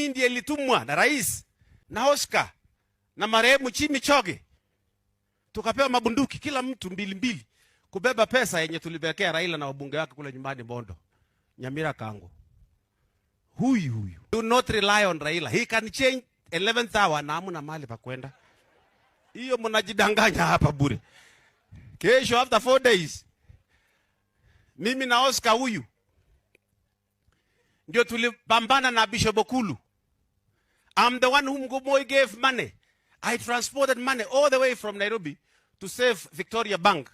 Mimi ndiye nilitumwa na rais na Oscar na marehemu Chimi Choge. Tukapewa mabunduki kila mtu mbili kubeba pesa yenye tulibekea Raila na wabunge wake kule nyumbani Bondo. Nyamira Kango. Huyu. Do not rely on Raila. He can change 11th hour na hamuna mahali pa kwenda. Hiyo mnajidanganya hapa bure. Kesho after 4 days. Mimi na Oscar huyu ndio tulipambana na Bishop Okulu. I'm the one whom Moi gave money. I transported money all the way from Nairobi to save Victoria Bank.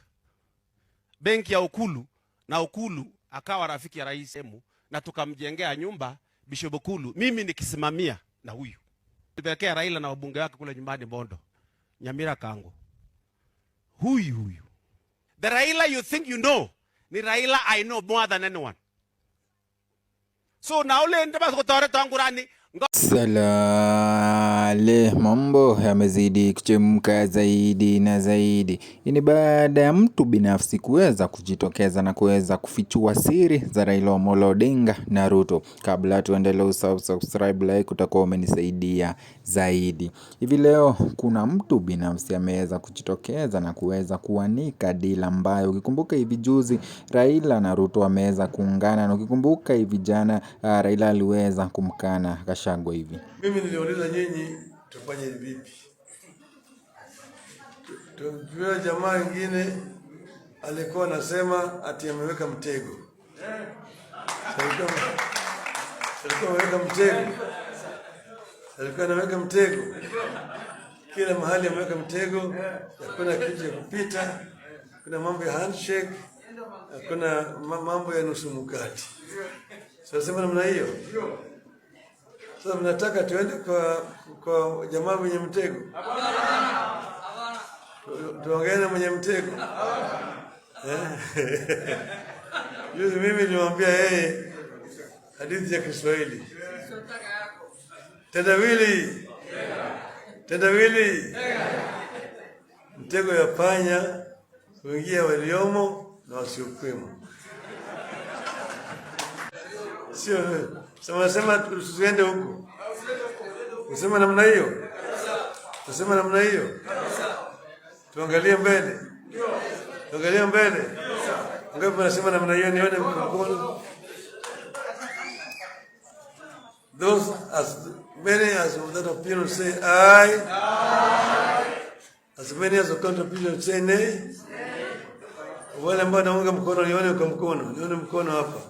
Benki ya Okulu, na Okulu akawa rafiki ya rais emu, na tukamjengea nyumba Bishop Okulu. Mimi nikisimamia na huyu. Tulibekea Raila na wabunge wake kule nyumbani Bondo. Nyamira Kango. Huyu. The Raila you think you know, ni Raila I know more than anyone. So na ule ndaba kutore tangurani. Salale, mambo yamezidi kuchemka zaidi na zaidi. Hii ni baada ya mtu binafsi kuweza kujitokeza na kuweza kufichua siri za Raila Amolo Odinga na Ruto. Kabla tuendelee, subscribe, like, utakuwa umenisaidia zaidi. Hivi leo kuna mtu binafsi ameweza kujitokeza na kuweza kuanika deal ambayo ukikumbuka hivi juzi Raila na Ruto wameweza kuungana, na ukikumbuka hivi jana Raila aliweza kumkana Gachagua hivi. Mimi niliuliza nyinyi tufanye vipi? Tukiwa jamaa mwingine alikuwa anasema ati ameweka mtego. Alikuwa anaweka mtego. Kila mahali ameweka mtego, hakuna kitu ya kupita, kuna mambo ya handshake, kuna mambo ya nusu mkate. Sasa namna hiyo. Sasa mnataka tuende kwa jamaa mwenye mtego? Hapana. Tuongee na mwenye mtego? Juzi mimi nilimwambia yeye hadithi ya Kiswahili. Tendawili. Mtego ya panya kuingia waliomo na wasiokuwemo. Sio sema tusiende huko. Usema namna hiyo. Tuangalie mbele. Ngapi nasema namna hiyo, nione mkono. Those as many as that opinion say aye. As many as the contribution say nay. Wale ambao naunga mkono nione kwa mkono. Nione mkono hapa.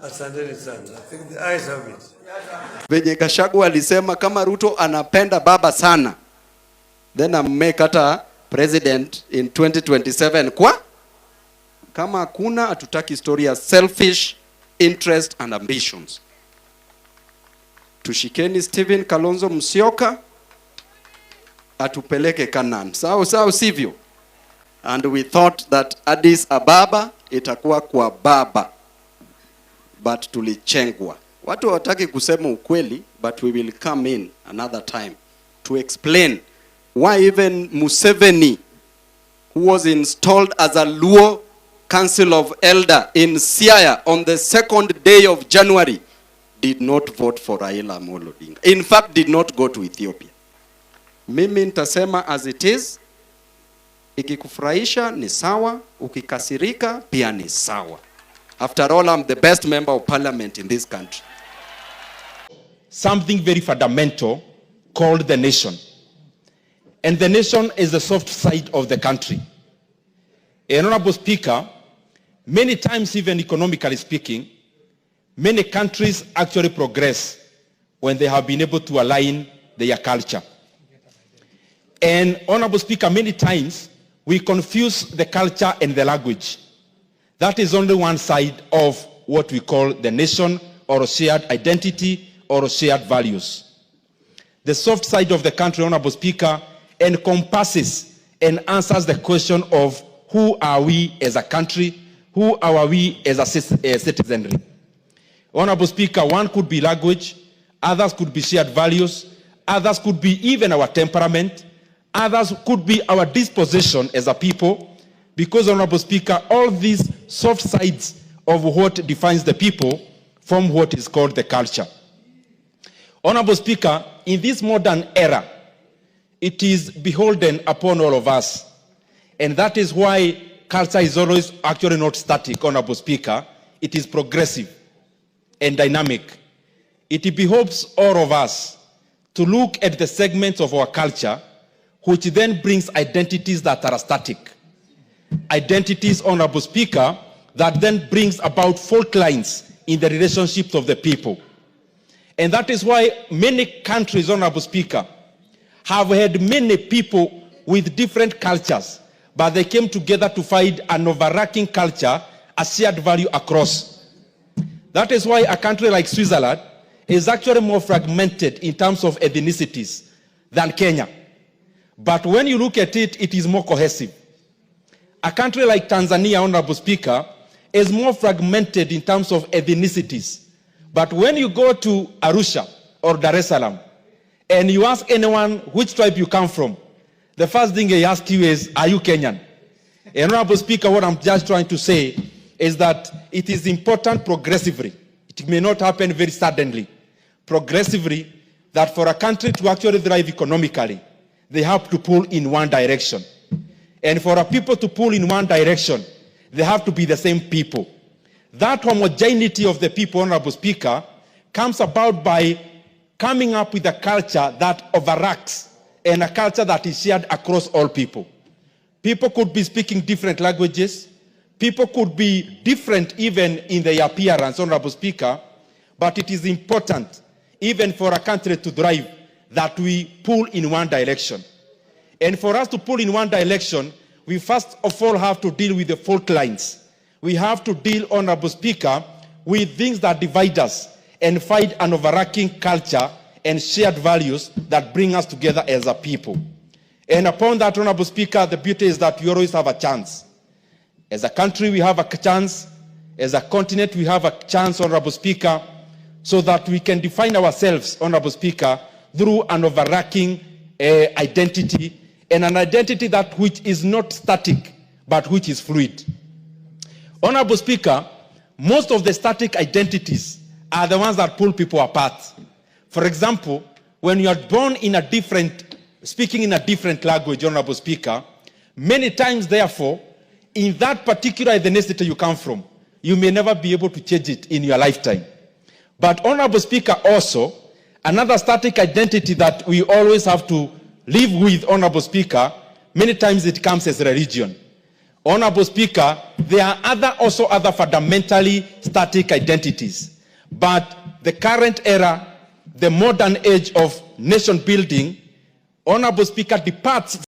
Asanteni sana. I think the eyes have it. Venye Gachagua alisema kama Ruto anapenda baba sana, then make hata president in 2027 kwa kama hakuna, hatutaki story ya selfish interest and ambitions. Tushikeni Stephen Kalonzo Musyoka atupeleke Canaan. Sawa sivyo? And we thought that Addis Ababa itakuwa kwa baba, but tulichengwa. Watu hawataki kusema ukweli, but we will come in another time to explain why even Museveni, who was installed as a Luo Council of Elder in Siaya on the 2nd day of January, did not vote for Raila Amolo Odinga. In fact, did not go to Ethiopia. Mimi nitasema as it is. Ikikufurahisha ni sawa, ukikasirika pia ni sawa. After all, I'm the best member of parliament in this country. Something very fundamental called the nation. And the nation is the soft side of the country. Honorable Speaker, many times, even economically speaking, many countries actually progress when they have been able to align their culture. And Honorable Speaker, many times we confuse the culture and the language. That is only one side of what we call the nation, or shared identity, or shared values. The soft side of the country, Honorable Speaker, encompasses and answers the question of who are we as a country, who are we as a citizenry. Honorable Speaker, one could be language, others could be shared values, others could be even our temperament, others could be our disposition as a people, because, Honorable Speaker, all these soft sides of what defines the people form what is called the culture. Honorable Speaker, in this modern era, it is beholden upon all of us. And that is why culture is always actually not static, Honorable Speaker. It is progressive and dynamic. It behoves all of us to look at the segments of our culture, which then brings identities that are static. Identities, Honorable Speaker, that then brings about fault lines in the relationships of the people. And that is why many countries, Honorable Speaker, have had many people with different cultures, but they came together to find an overarching culture, a shared value across. That is why a country like Switzerland is actually more fragmented in terms of ethnicities than Kenya. But when you look at it, it is more cohesive. A country like Tanzania, Honorable Speaker, is more fragmented in terms of ethnicities. But when you go to Arusha or Dar es Salaam, and you ask anyone which tribe you come from, the first thing they ask you is, are you Kenyan? And Honorable Speaker, what I'm just trying to say is that it is important progressively. It may not happen very suddenly. Progressively, that for a country to actually thrive economically, they have to pull in one direction. And for a people to pull in one direction, they have to be the same people. That homogeneity of the people, Honorable Speaker, comes about by coming up with a culture that overacts and a culture that is shared across all people. People could be speaking different languages. People could be different even in their appearance, Honorable Speaker, but it is important, even for a country to thrive, that we pull in one direction. And for us to pull in one direction, we first of all have to deal with the fault lines. We have to deal, Honorable Speaker, with things that divide us and find an overarching culture and shared values that bring us together as a people. And upon that, Honorable Speaker, the beauty is that we always have a chance. As a country, we have a chance. As a continent, we have a chance, Honorable Speaker, so that we can define ourselves, Honorable Speaker, through an overarching identity, and an identity that which is not static, but which is fluid. Honorable Speaker, most of the static identities are the ones that pull people apart. For example, when you are born in a different, speaking in a different language, Honorable Speaker, many times, therefore, in that particular ethnicity you come from, you may never be able to change it in your lifetime. But, Honorable Speaker, also, another static identity that we always have to live with, Honorable Speaker, many times it comes as religion. Honorable Speaker, there are also other fundamentally static identities. But the current era, the modern age of nation building, Honorable Speaker, departs